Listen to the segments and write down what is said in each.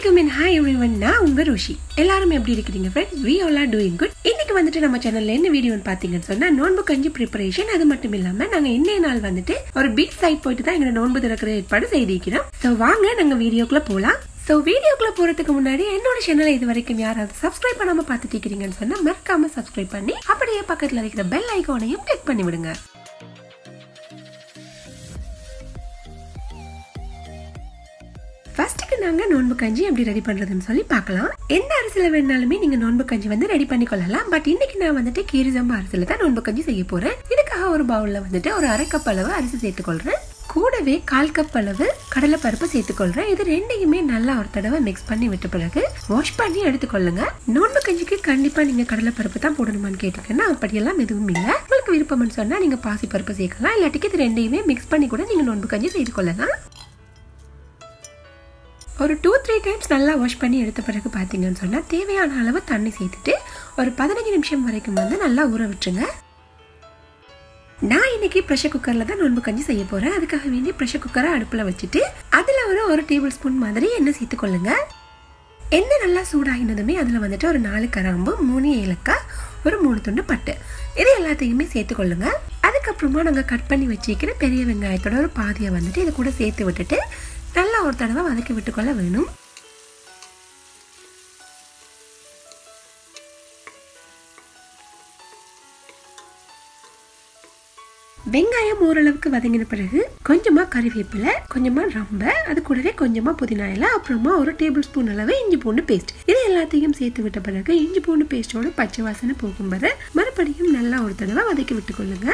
Welcome and hi everyone. நான் உங்க ருஷி. எல்லாரும் எப்படி இருக்கீங்க friends? We all are doing good. இன்னைக்கு வந்துட்டு நம்ம சேனல்ல என்ன வீடியோன்னு பாத்தீங்கன்னு சொன்னா நோன்பு கஞ்சி preparation. அது மட்டும் இல்லாம நாங்க இன்னைய நாள் வந்துட்டு ஒரு பீச் சைட் போயிட்டு தான் எங்க நோன்பு திறக்கிற ஏற்பாடு செய்திருக்கிறோம். சோ வாங்க நாங்க வீடியோக்குள்ள போலாம். சோ வீடியோக்குள்ள போறதுக்கு முன்னாடி என்னோட சேனலை இது வரைக்கும் யாராவது சப்ஸ்கிரைப் பண்ணாம பாத்துட்டு இருக்கீங்கன்னு சொன்னா மறக்காம சப்ஸ்கிரைப் பண்ணி அப்படியே பக்கத்துல இருக்கிற பெல் ஐகானையும் கிளிக் பண்ணி விடுங்க. ஃபர்ஸ்ட்டுக்கு நாங்கள் நோன்பு கஞ்சி எப்படி ரெடி பண்ணுறதுன்னு சொல்லி பார்க்கலாம். எந்த அரிசியில் வேணாலுமே நீங்கள் நோன்பு கஞ்சி வந்து ரெடி பண்ணி கொள்ளலாம். பட் இன்னைக்கு நான் வந்துட்டு கீரிசம்பா அரிசியில் தான் நோன்பு கஞ்சி செய்ய போகிறேன். இதுக்காக ஒரு பவுலில் வந்துட்டு ஒரு அரை கப் அளவு அரிசி சேர்த்துக்கொள்கிறேன். கூடவே 1/4 கப் அளவு கடலைப்பருப்பு சேர்த்துக்கொள்கிறேன். இது ரெண்டையுமே நல்லா ஒரு தடவை மிக்ஸ் பண்ணி விட்ட பிறகு வாஷ் பண்ணி எடுத்துக்கொள்ளுங்க. நோன்பு கஞ்சிக்கு கண்டிப்பாக நீங்கள் கடலைப்பருப்பு தான் போடணுமான்னு கேட்டீங்கன்னா அப்படியெல்லாம் எதுவும் இல்லை. உங்களுக்கு விருப்பம்னு சொன்னால் நீங்கள் பாசி பருப்பு சேர்க்கலாம். இல்லாட்டிக்கு இது ரெண்டையுமே மிக்ஸ் பண்ணி கூட நீங்கள் நோன்பு கஞ்சி செய்து கொள்ளலாம். ஒரு 2-3 டைம்ஸ் நல்லா வாஷ் பண்ணி எடுத்த பிறகு பார்த்தீங்கன்னு சொன்னால் தேவையான அளவு தண்ணி சேர்த்துட்டு ஒரு 15 நிமிஷம் வரைக்கும் வந்து நல்லா ஊற விட்டுருங்க. நான் இன்னைக்கு ப்ரெஷர் குக்கரில் தான் நோன்பு கஞ்சி செய்ய போகிறேன். அதுக்காக வேண்டி ப்ரெஷர் குக்கரை அடுப்பில் வச்சுட்டு அதில் ஒரு டேபிள் ஸ்பூன் மாதிரி எண்ணெய் சேர்த்துக்கொள்ளுங்க. எண்ணெய் நல்லா சூடாகினதுமே அதில் வந்துட்டு ஒரு 4 கிராம்பு, 3 ஏலக்காய், ஒரு 3 துண்டு பட்டு, இது எல்லாத்தையுமே சேர்த்துக்கொள்ளுங்க. அதுக்கப்புறமா நாங்கள் கட் பண்ணி வச்சுக்கிற பெரிய வெங்காயத்தோட ஒரு பாதியை வந்துட்டு இது கூட சேர்த்து விட்டுட்டு நல்லா ஒரு தடவை வதக்கி விட்டுக்கொள்ள வேணும். வெங்காயம் ஓரளவுக்கு வதங்கின பிறகு கொஞ்சமா கறிவேப்பிலை, கொஞ்சமா ரம்பை, அது கூடவே கொஞ்சமா புதினா இலை, அப்புறமா ஒரு டேபிள் ஸ்பூன் அளவு இஞ்சி பூண்டு பேஸ்ட், இது எல்லாத்தையும் சேர்த்து விட்ட பிறகு இஞ்சி பூண்டு பேஸ்டோட பச்சை வாசனை போகும் வரை மறுபடியும் நல்லா ஒரு தடவை வதக்கி விட்டுக்கொள்ளுங்க.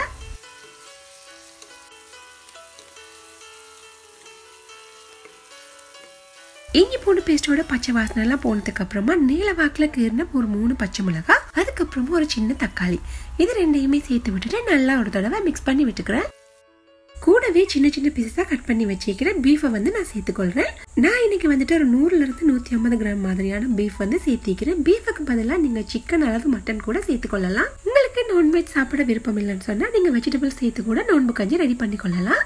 இஞ்சி பூண்டு பேஸ்டோட பச்சை வாசனை எல்லாம் போனதுக்கு அப்புறமா நீல வாக்கில் கீறின ஒரு 3 பச்சை மிளகாய், அதுக்கப்புறமா ஒரு சின்ன தக்காளி, இது ரெண்டையுமே சேர்த்து விட்டுட்டு நல்லா ஒரு தடவை மிக்ஸ் பண்ணி விட்டுக்கிறேன். கூடவே சின்ன சின்ன பீஸா கட் பண்ணி வச்சிருக்கிற பீஃபை வந்து நான் சேர்த்துக்கொள்றேன். நான் இன்னைக்கு வந்துட்டு ஒரு 100-150 கிராம் மாதிரியான பீஃப் வந்து சேர்த்திக்கிறேன். பீஃபுக்கு பதிலாக நீங்க சிக்கன் அல்லது மட்டன் கூட சேர்த்துக்கொள்ளலாம். உங்களுக்கு நான்வெஜ் சாப்பிட விருப்பம் இல்லைன்னு சொன்னா நீங்க வெஜிடபிள் சேர்த்து கூட நோன்பு கஞ்சி ரெடி பண்ணி கொள்ளலாம்.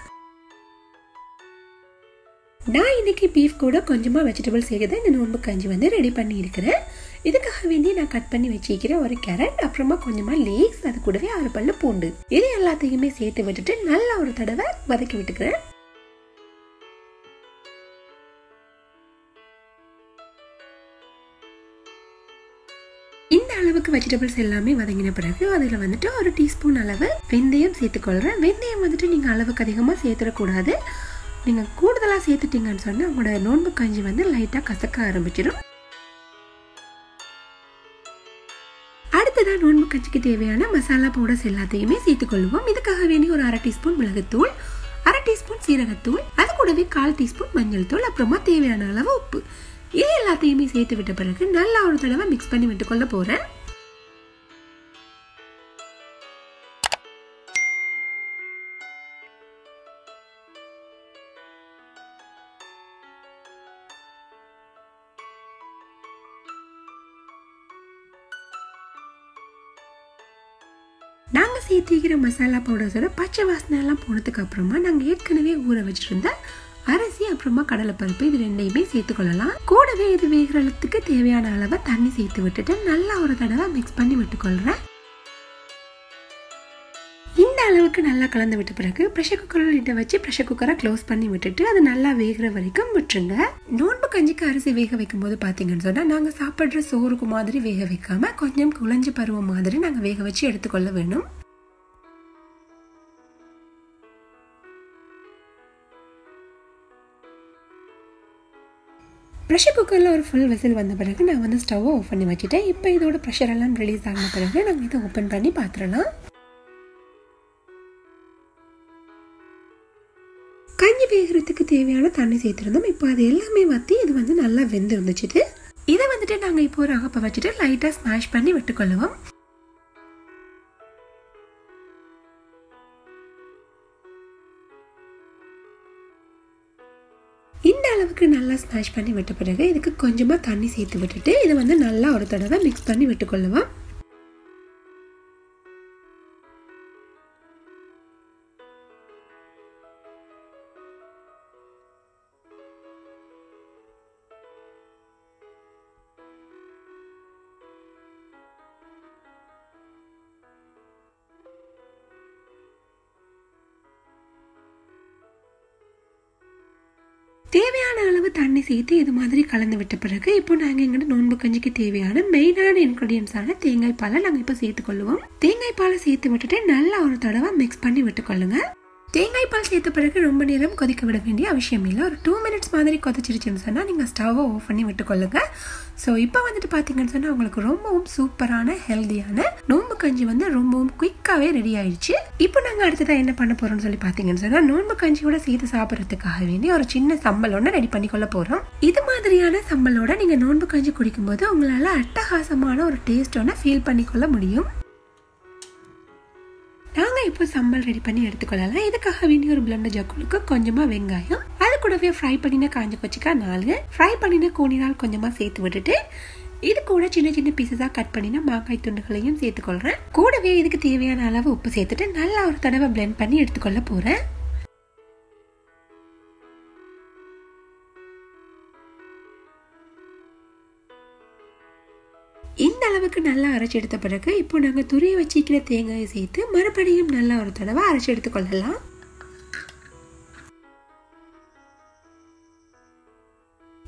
நான் இன்னைக்கு பீஃப் கூட கொஞ்சமா வெஜிடபிள் சேர்த்து இந்த நோன்பு கஞ்சி வந்து ரெடி பண்ணி இருக்கிறேன். இதுக்காக வேண்டி நான் கட் பண்ணி வச்சிருக்கிறேன் ஒரு கேரட், அப்புறமா கொஞ்சமா லேஸ், அது கூடவே 6 பல்லு பூண்டு, இது எல்லாத்தையுமே சேர்த்து விட்டுட்டு நல்லா ஒரு தடவை வதக்கி விட்டுக்கிறேன். இந்த அளவுக்கு வெஜிடபிள்ஸ் எல்லாமே வதங்கின பிறகு அதுல வந்துட்டு ஒரு டீஸ்பூன் அளவு வெந்தயம் சேர்த்துக்கொள்றேன். வெந்தயம் வந்துட்டு நீங்க அளவுக்கு அதிகமா சேர்த்துடக்கூடாது. நீங்க கூடுதலா சேர்த்துட்டீங்கன்னு சொன்னா உங்களோட நோன்பு கஞ்சி வந்து லைட்டா கசக்க ஆரம்பிச்சிடும். அடுத்ததான் நோன்பு கஞ்சிக்கு தேவையான மசாலா பவுடர்ஸ் எல்லாத்தையுமே சேர்த்துக்கொள்வோம். இதுக்காக வேண்டி ஒரு 1/2 டீஸ்பூன் மிளகுத்தூள், 1/2 டீஸ்பூன் சீரகத்தூள், அது கூடவே 1/4 டீஸ்பூன் மஞ்சள் தூள், அப்புறமா தேவையான அளவு உப்பு, இது எல்லாத்தையுமே சேர்த்து விட்ட பிறகு நல்லா ஒரு தடவை மிக்ஸ் பண்ணி விட்டுக்கொள்ள போறேன். நாங்கள் சேர்த்திக்கிற மசாலா பவுடர்ஸோட பச்சை வாசனை எல்லாம் போனதுக்கு அப்புறமா நாங்கள் ஏற்கனவே ஊற வச்சிருந்த அரிசி, அப்புறமா கடலைப்பருப்பு, இது ரெண்டையுமே சேர்த்துக்கொள்ளலாம். கூடவே இது வேகிறதுக்கு தேவையான அளவை தண்ணி சேர்த்து விட்டுட்டு நல்லா ஒரு தடவை மிக்ஸ் பண்ணி விட்டுக்கொள்றேன். இந்த அளவுக்கு நல்லா கலந்து விட்ட பிறகு ப்ரெஷர் குக்கரில் இட்ட வச்சு ப்ரெஷர் குக்கரை க்ளோஸ் பண்ணி விட்டுட்டு அது நல்லா வேகிற வரைக்கும் விட்டுருங்க. நோன்பு கஞ்சிக்கு அரிசி வேக வைக்கும் போது பார்த்தீங்கன்னு சொன்னா நாங்கள் சாப்பிட்ற சோறுக்கு மாதிரி வேக வைக்காம கொஞ்சம் குழஞ்சு பருவம் மாதிரி நாங்கள் வேக வச்சு எடுத்துக்கொள்ள வேணும். ப்ரெஷர் குக்கரில் ஒரு ஃபுல் விசில் வந்த பிறகு நான் வந்து ஸ்டவ்வை ஆஃப் பண்ணி வச்சுட்டேன். இப்போ இதோட ப்ரெஷர் எல்லாம் ரிலீஸ் ஆகின பிறகு நாங்கள் இதை ஓப்பன் பண்ணி பார்த்துடலாம். கஞ்சி வேகிறதுக்கு தேவையான தண்ணி சேர்த்துருந்தோம். இப்போ அது எல்லாமே வற்றி இது வந்து நல்லா வெந்து இருந்துச்சு. இதை வந்துட்டு நாங்கள் இப்போ ஒரு அகப்பை வச்சுட்டு லைட்டாக ஸ்மாஷ் பண்ணி விட்டுக்கொள்ளுவோம். இந்த அளவுக்கு நல்லா ஸ்மாஷ் பண்ணி விட்ட பிறகு இதுக்கு கொஞ்சமா தண்ணி சேர்த்து விட்டுட்டு இதை வந்து நல்லா ஒரு தடவை மிக்ஸ் பண்ணி விட்டுக்கொள்ளுவோம். தேவையான அளவு தண்ணி சேர்த்து இது மாதிரி கலந்து விட்ட பிறகு இப்போ நாங்கள் எங்கிட்ட நோன்பு கஞ்சிக்கு தேவையான மெயினான இன்கிரீடியன்ஸான தேங்காய் பாலை நாங்கள் இப்போ சேர்த்துக்கொள்ளுவோம். தேங்காய் பாலை சேர்த்து விட்டுட்டு நல்லா ஒரு தடவை மிக்ஸ் பண்ணி விட்டுக்கொள்ளுங்க. தேங்காய் பால் சேர்த்த பிறகு ரொம்ப நேரம் கொதிக்க விட வேண்டிய அவசியம் இல்லை. ஒரு 2 மினிட்ஸ் மாதிரி கொதிச்சிருச்சுன்னு சொன்னால் நீங்கள் ஸ்டவ்வை ஆஃப் பண்ணி விட்டுக்கொள்ளுங்க. ஸோ இப்போ வந்துட்டு பார்த்தீங்கன்னு சொன்னால் உங்களுக்கு ரொம்பவும் சூப்பரான ஹெல்தியான நோன்பு கஞ்சி வந்து ரொம்பவும் குயிக்காகவே ரெடி ஆயிடுச்சு. இப்போ நாங்கள் அடுத்ததான் என்ன பண்ண போகிறோம்னு சொல்லி பார்த்தீங்கன்னு சொன்னால் நோன்பு கஞ்சியோட சேர்த்து சாப்பிட்றதுக்காக வேண்டி ஒரு சின்ன சம்பல் ஒன்று ரெடி பண்ணிக்கொள்ள போகிறோம். இது மாதிரியான சம்பலோட நீங்கள் நோன்பு கஞ்சி குடிக்கும்போது உங்களால் அட்டகாசமான ஒரு டேஸ்ட் ஒன்று ஃபீல் பண்ணிக்கொள்ள முடியும். நாங்கள் இப்போ சம்பல் ரெடி பண்ணி எடுத்துக்கொள்ளலாம். இதுக்காக வேண்டிய ஒரு பிளண்டர் ஜக்குளுக்கு கொஞ்சமாக வெங்காயம், அது கூடவே ஃப்ரை பண்ணின காஞ்ச கொச்சிக்காய் 4, ஃப்ரை பண்ணின கோணினால் கொஞ்சமாக சேர்த்து விட்டுட்டு இது கூட சின்ன சின்ன பீஸஸாக கட் பண்ணின மாங்காய் துண்டுகளையும் சேர்த்துக்கொள்கிறேன். கூடவே இதுக்கு தேவையான அளவு உப்பு சேர்த்துட்டு நல்லா ஒரு தடவை பிளெண்ட் பண்ணி எடுத்துக்கொள்ள போகிறேன். இந்த அளவுக்கு நல்லா அரைச்சி எடுத்த பிறகு இப்போ நாங்கள் துரிய வச்சிக்கிற தேங்காயை சேர்த்து மறுபடியும் நல்லா ஒரு தடவை அரைச்சி எடுத்துக்கொள்ளலாம்.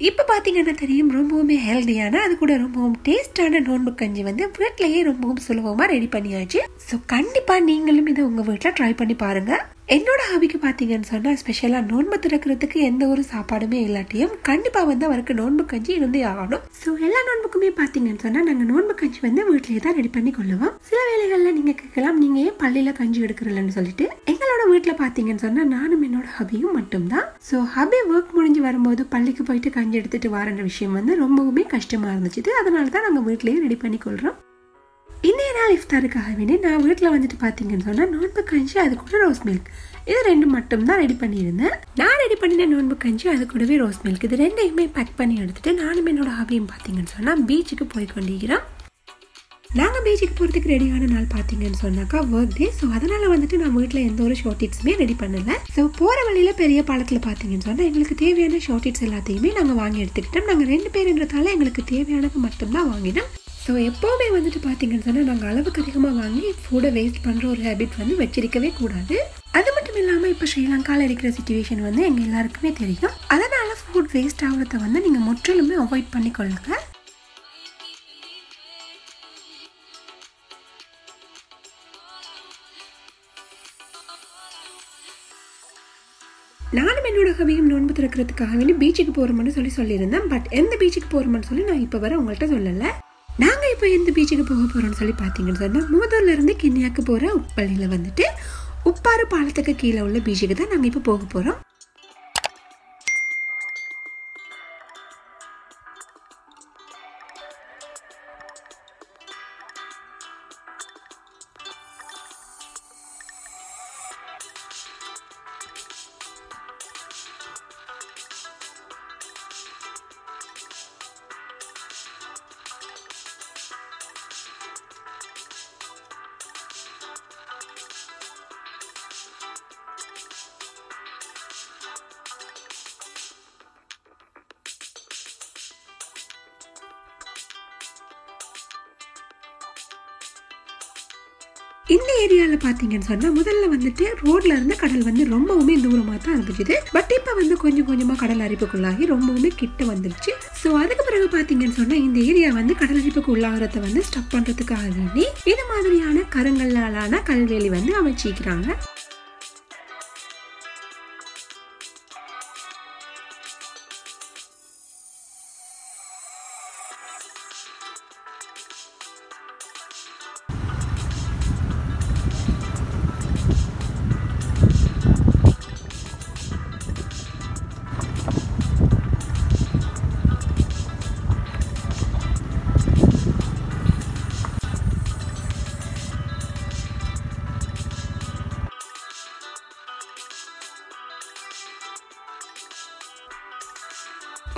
இப்போ பார்த்தீங்கன்னா தெரியும் ரொம்பவுமே ஹெல்தியான அது கூட ரொம்பவும் டேஸ்டான நோன்பு கஞ்சி வந்து வீட்டிலேயே ரொம்பவும் சுலபமாக ரெடி பண்ணியாச்சு. ஸோ கண்டிப்பாக நீங்களும் இதை உங்கள் வீட்டில் ட்ரை பண்ணி பாருங்கள். என்னோட ஹாபிக்கு பார்த்தீங்கன்னு சொன்னால் ஸ்பெஷலாக நோன்பு திறக்கிறதுக்கு எந்த ஒரு சாப்பாடுமே இல்லாட்டியும் கண்டிப்பாக வந்து அவருக்கு நோன்பு கஞ்சி இருந்தே ஆகணும். ஸோ எல்லா நோன்புக்குமே பார்த்தீங்கன்னு சொன்னால் நாங்கள் நோன்பு கஞ்சி வந்து வீட்டிலேயே தான் ரெடி பண்ணி கொள்ளுவோம். சில வேளைகளில் நீங்கள் கேட்கலாம், நீங்கள் ஏன் பள்ளியில் கஞ்சி எடுக்கிறலன்னு சொல்லிட்டு. எங்களோட வீட்டில் பார்த்தீங்கன்னு சொன்னால் நானும் என்னோட ஹபியும் மட்டும்தான். ஸோ ஹபி ஒர்க் முடிஞ்சு வரும்போது பள்ளிக்கு போயிட்டு கஞ்சி எடுத்துட்டு வரன்ற விஷயம் வந்து ரொம்பவுமே கஷ்டமாக இருந்துச்சு. அதனால தான் நாங்கள் வீட்டிலேயே ரெடி பண்ணி கொள்கிறோம். இன்னைய நாள் இஃப்தாருக்காக வேண்டி நான் வீட்டில் வந்துட்டு பார்த்தீங்கன்னு சொன்னால் நோன்பு கஞ்சி அது கூட ரோஸ் மில்க் இது 2 மட்டும் தான் ரெடி பண்ணியிருந்தேன். நான் ரெடி பண்ணின நோன்பு கஞ்சி அது கூடவே ரோஸ் மில்க் இது 2யுமே பேக் பண்ணி எடுத்துட்டு நானும் என்னோட ஹாபியும் பார்த்தீங்கன்னு சொன்னால் பீச்சுக்கு போய் கொண்டிருக்கிறோம். நாங்கள் பீச்சுக்கு போகிறதுக்கு ரெடியான நாள் பார்த்தீங்கன்னு சொன்னாக்கா ஒர்க் டே. ஸோ அதனால் வந்துட்டு நான் வீட்டில் எந்த ஒரு ஷார்ட்டிட்ஸுமே ரெடி பண்ணலை. ஸோ போகிற வழியில் பெரிய பாலத்தில் பார்த்தீங்கன்னு சொன்னால் எங்களுக்கு தேவையான ஷார்ட்டிட்ஸ் எல்லாத்தையுமே நாங்கள் வாங்கி எடுத்துக்கிட்டோம். நாங்கள் 2 பேருன்றதால எங்களுக்கு தேவையானது மட்டும்தான் வாங்கினோம். ஸோ எப்போவுமே வந்துட்டு பார்த்தீங்கன்னு சொன்னால் நாங்கள் அளவுக்கு அதிகமாக வாங்கி ஃபுட்டை வேஸ்ட் பண்ணுற ஒரு ஹேபிட் வந்து வச்சிருக்கவே கூடாது. அது மட்டும் இல்லாமல் இப்போ ஸ்ரீலங்காவில் இருக்கிற சிச்சுவேஷன் வந்து எங்கள் எல்லாருக்குமே தெரியும். அதனால் ஃபுட் வேஸ்ட் ஆகிறத வந்து நீங்கள் முற்றிலுமே அவாய்ட் பண்ணிக்கொள்ளுங்க. நானும் என்னோட ஹபியும் நோன்பு திறக்கிறதுக்காக வேண்டி பீச்சுக்கு போகிறோம்னு சொல்லியிருந்தேன். பட் எந்த பீச்சுக்கு போகிறோம்னு சொல்லி நான் இப்போ வர உங்கள்கிட்ட சொல்லலை. நாங்கள் இப்போ எந்த பீச்சுக்கு போக போகிறோம்னு சொல்லி பார்த்தீங்கன்னு சொன்னால் மூதூர்லேருந்து கிண்ணியாக்கு போகிற உப்பள்ளியில் வந்துட்டு உப்பாறு பாலத்துக்கு கீழே உள்ள பீச்சுக்கு தான் நாங்கள் இப்போ போக போகிறோம். இந்த ஏரியாவில் பார்த்தீங்கன்னு சொன்னால் முதல்ல வந்துட்டு ரோட்ல இருந்து கடல் வந்து ரொம்பவுமே தூரமாக தான் இருந்துச்சு. பட் இப்போ வந்து கொஞ்சம் கொஞ்சமாக கடல் அரிப்புக்குள்ளாகி ரொம்பவுமே கிட்ட வந்துருச்சு. ஸோ அதுக்கு பிறகு பார்த்தீங்கன்னு சொன்னால் இந்த ஏரியா வந்து கடல் அரிப்புக்கு உள்ளாகிறத வந்து ஸ்டாப் பண்ணுறதுக்காக வேண்டி இது மாதிரியான கருங்கல்லாலான கல்வேலி வந்து அமைச்சிக்கிறாங்க.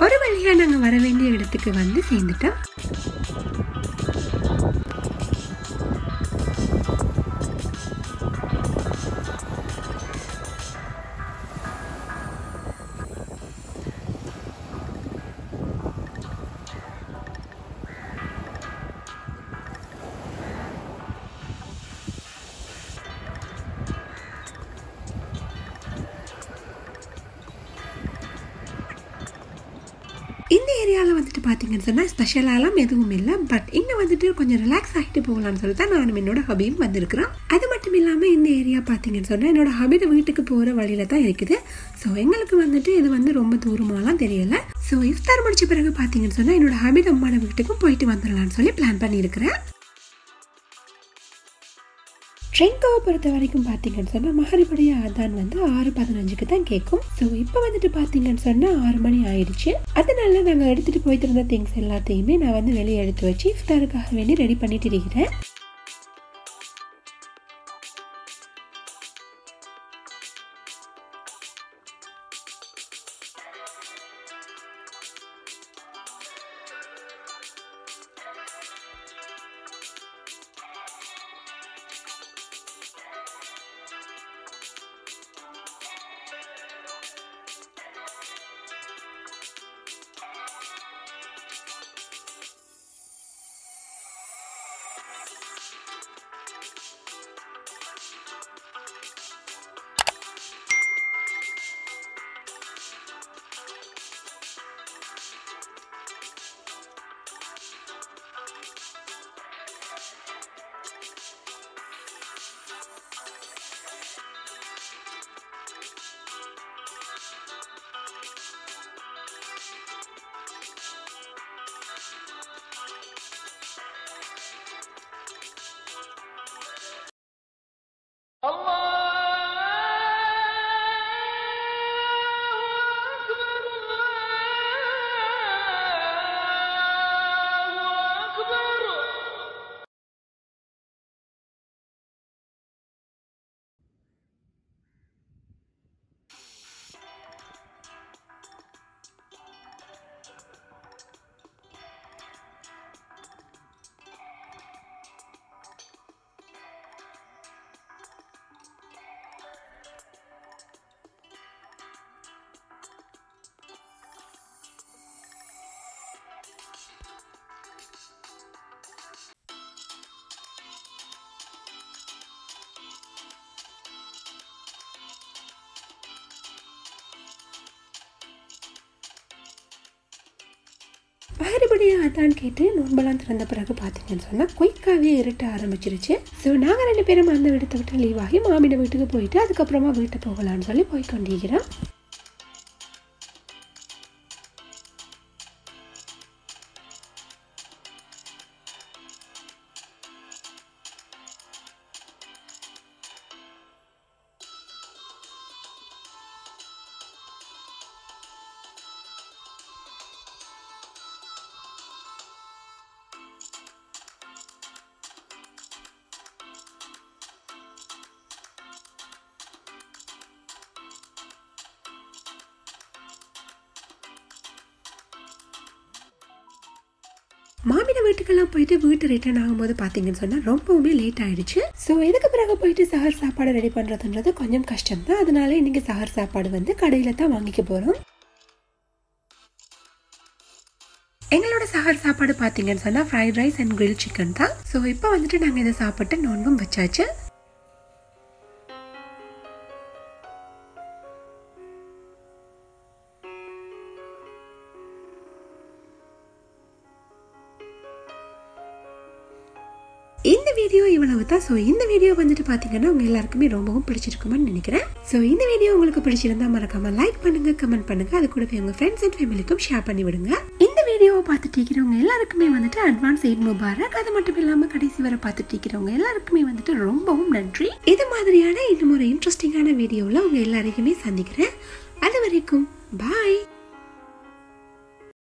ஒரு வழியா நாங்கள் வர வேண்டிய இடத்துக்கு வந்து சேர்ந்துட்டோம். ஏரியாவில் வந்துட்டு பார்த்தீங்கன்னு சொன்னால் ஸ்பெஷலாலாம் எதுவும் இல்லை. பட் இங்கே வந்துட்டு கொஞ்சம் ரிலாக்ஸ் ஆகிட்டு போகலான்னு சொல்லி தான் நானும் என்னோட ஹபியும் வந்திருக்கிறோம். அது மட்டும் இல்லாமல் இந்த ஏரியா பார்த்தீங்கன்னு சொன்னால் என்னோட ஹபியோட வீட்டுக்கு போகிற வழியில தான் இருக்குது. ஸோ எங்களுக்கு வந்துட்டு இது வந்து ரொம்ப தூரமாலாம் தெரியலை. ஸோ இஃப்தார் முடிச்ச பிறகு பார்த்தீங்கன்னு சொன்னால் என்னோட ஹபிட் அம்மாவோட வீட்டுக்கும் போயிட்டு வந்துடலான்னு சொல்லி பிளான் பண்ணியிருக்கிறேன். ட்ரெயின்காவை பொறுத்த வரைக்கும் பார்த்தீங்கன்னு சொன்னால் மகரிபுடைய அதான் வந்து 6:15க்கு தான் கேட்கும். ஸோ இப்போ வந்துட்டு பார்த்தீங்கன்னு சொன்னால் 6 மணி ஆயிடுச்சு. அதனால நாங்கள் எடுத்துகிட்டு போயிட்டு இருந்த திங்ஸ் எல்லாத்தையுமே நான் வந்து வெளியே எடுத்து வச்சு இஃப்தாருக்காக வேண்டி ரெடி பண்ணிட்டு இருக்கிறேன். மகரிபுடைய அதான் கேட்டு நோன்பெல்லாம் திறந்த பிறகு பார்த்தீங்கன்னு சொன்னால் குயிக்காகவே இருட்ட ஆரம்பிச்சிருச்சு. ஸோ நாங்கள் 2 பேரும் அந்த வீட்டை விட்டு லீவ் ஆகி மாமியோட வீட்டுக்கு போயிட்டு அதுக்கப்புறமா வீட்டை போகலான்னு சொல்லி போய் கொண்டிருக்கிறோம். மாமியோட வீட்டுக்கெல்லாம் போயிட்டு வீட்டு ரிட்டர்ன் ஆகும்போது பார்த்தீங்கன்னு சொன்னால் ரொம்பவுமே லேட் ஆயிடுச்சு. ஸோ இதுக்கு பிறகு போயிட்டு சஹர் சாப்பாடு ரெடி பண்ணுறதுன்றது கொஞ்சம் கஷ்டம் தான். அதனால இன்னைக்கு சஹர் சாப்பாடு வந்து கடையில் தான் வாங்கிக்க போகிறோம். எங்களோட சஹர் சாப்பாடு பார்த்தீங்கன்னு சொன்னால் fried rice and grill chicken தான். ஸோ இப்போ வந்துட்டு நாங்கள் இதை சாப்பிட்டு நோன்பும் வச்சாச்சு. இந்த வீடியோ இவ்வளவு தான். ஸோ இந்த வீடியோ வந்துட்டு பார்த்தீங்கன்னா உங்க எல்லாருக்குமே ரொம்பவும் பிடிச்சிருக்குமான்னு நினைக்கிறேன். ஸோ இந்த வீடியோ உங்களுக்கு பிடிச்சிருந்தா மறக்காம லைக் பண்ணுங்க, கமெண்ட் பண்ணுங்க, அது கூட உங்க ஃப்ரெண்ட்ஸ் அண்ட் ஃபேமிலிக்கும் ஷேர் பண்ணி விடுங்க. இந்த வீடியோவை பார்த்துட்டு இருக்கிறவங்க எல்லாருக்குமே வந்துட்டு அட்வான்ஸ் ஈத் முபாரக். அது மட்டும் இல்லாம கடைசி வரை பார்த்துட்டு இருக்கிறவங்க எல்லாருக்குமே வந்துட்டு ரொம்பவும் நன்றி. இது மாதிரியான இன்னும் ஒரு இன்ட்ரெஸ்டிங்கான வீடியோவில் உங்க எல்லாரையுமே சந்திக்கிறேன். அது வரைக்கும் பாய்.